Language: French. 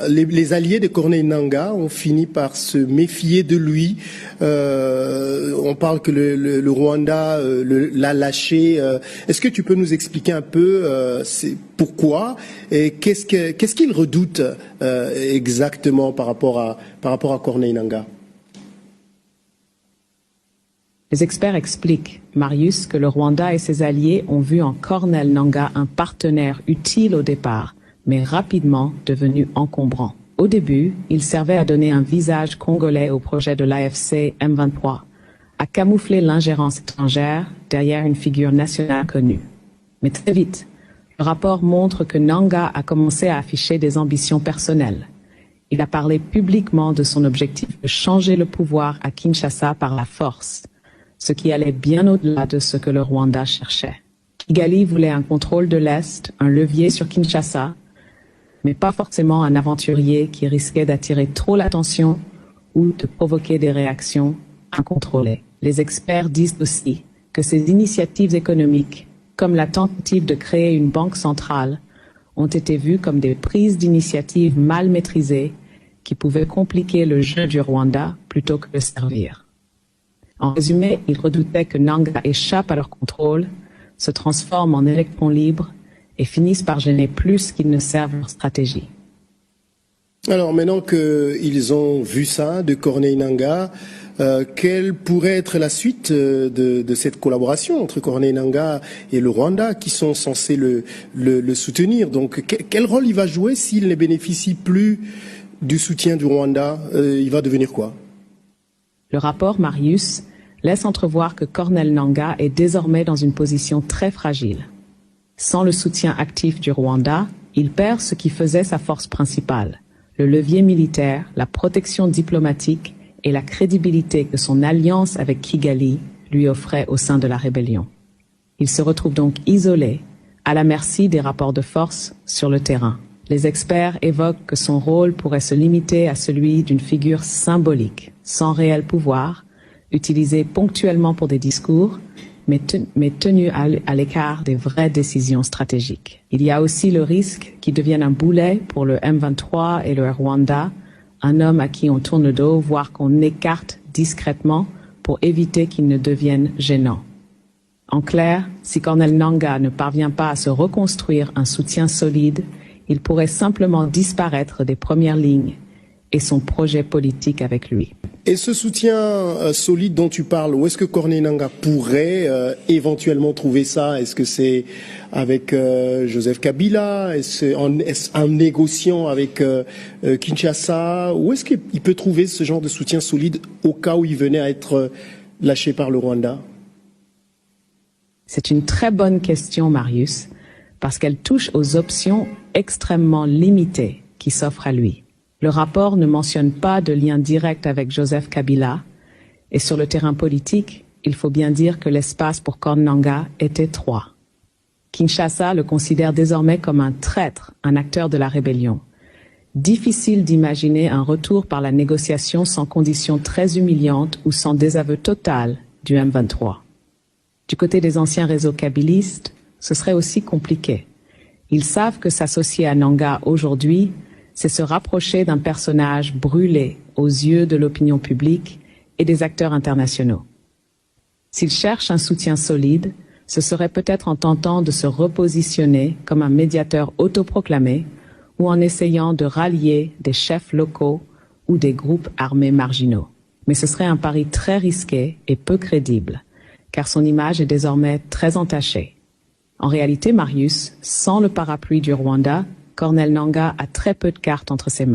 les alliés de Corneille Nangaa ont fini par se méfier de lui. On parle que le Rwanda l'a lâché. Est-ce que tu peux nous expliquer un peu pourquoi et qu'est-ce qu'il redoute exactement par rapport à Corneille Nangaa? Les experts expliquent, Marius, que le Rwanda et ses alliés ont vu en Corneille Nangaa un partenaire utile au départ, mais rapidement devenu encombrant. Au début, il servait à donner un visage congolais au projet de l'AFC M23, à camoufler l'ingérence étrangère derrière une figure nationale connue. Mais très vite, le rapport montre que Nangaa a commencé à afficher des ambitions personnelles. Il a parlé publiquement de son objectif de changer le pouvoir à Kinshasa par la force, ce qui allait bien au-delà de ce que le Rwanda cherchait. Kigali voulait un contrôle de l'Est, un levier sur Kinshasa, mais pas forcément un aventurier qui risquait d'attirer trop l'attention ou de provoquer des réactions incontrôlées. Les experts disent aussi que ces initiatives économiques, comme la tentative de créer une banque centrale, ont été vues comme des prises d'initiative mal maîtrisées qui pouvaient compliquer le jeu du Rwanda plutôt que le servir. En résumé, ils redoutaient que Nangaa échappe à leur contrôle, se transforme en électron libre et finissent par gêner plus qu'ils ne servent leur stratégie. Alors maintenant qu'ils ont vu ça de Corneille Nangaa, quelle pourrait être la suite de cette collaboration entre Corneille Nangaa et le Rwanda qui sont censés le soutenir? Donc quel rôle il va jouer s'il ne bénéficie plus du soutien du Rwanda? Il va devenir quoi? Le rapport Marius laisse entrevoir que Corneille Nangaa est désormais dans une position très fragile. Sans le soutien actif du Rwanda, il perd ce qui faisait sa force principale, le levier militaire, la protection diplomatique et la crédibilité que son alliance avec Kigali lui offrait au sein de la rébellion. Il se retrouve donc isolé, à la merci des rapports de force sur le terrain. Les experts évoquent que son rôle pourrait se limiter à celui d'une figure symbolique, sans réel pouvoir, utilisée ponctuellement pour des discours, mais tenue à l'écart des vraies décisions stratégiques. Il y a aussi le risque qu'il devienne un boulet pour le M23 et le Rwanda, un homme à qui on tourne le dos, voire qu'on écarte discrètement pour éviter qu'il ne devienne gênant. En clair, si Corneille Nangaa ne parvient pas à se reconstruire un soutien solide, il pourrait simplement disparaître des premières lignes et son projet politique avec lui. Et ce soutien solide dont tu parles, où est-ce que Corneille Nangaa pourrait éventuellement trouver ça? Est-ce que c'est avec Joseph Kabila? Est-ce en négociant avec Kinshasa? Où est-ce qu'il peut trouver ce genre de soutien solide au cas où il venait à être lâché par le Rwanda? C'est une très bonne question, Marius, parce qu'elle touche aux options extrêmement limitées qui s'offrent à lui. Le rapport ne mentionne pas de lien direct avec Joseph Kabila, et sur le terrain politique, il faut bien dire que l'espace pour Corneille Nangaa est étroit. Kinshasa le considère désormais comme un traître, un acteur de la rébellion. Difficile d'imaginer un retour par la négociation sans conditions très humiliantes ou sans désaveu total du M23. Du côté des anciens réseaux kabylistes, ce serait aussi compliqué. Ils savent que s'associer à Nangaa aujourd'hui, c'est se rapprocher d'un personnage brûlé aux yeux de l'opinion publique et des acteurs internationaux. S'ils cherchent un soutien solide, ce serait peut-être en tentant de se repositionner comme un médiateur autoproclamé ou en essayant de rallier des chefs locaux ou des groupes armés marginaux. Mais ce serait un pari très risqué et peu crédible, car son image est désormais très entachée. En réalité, Marius, sans le parapluie du Rwanda, Corneille Nangaa a très peu de cartes entre ses mains.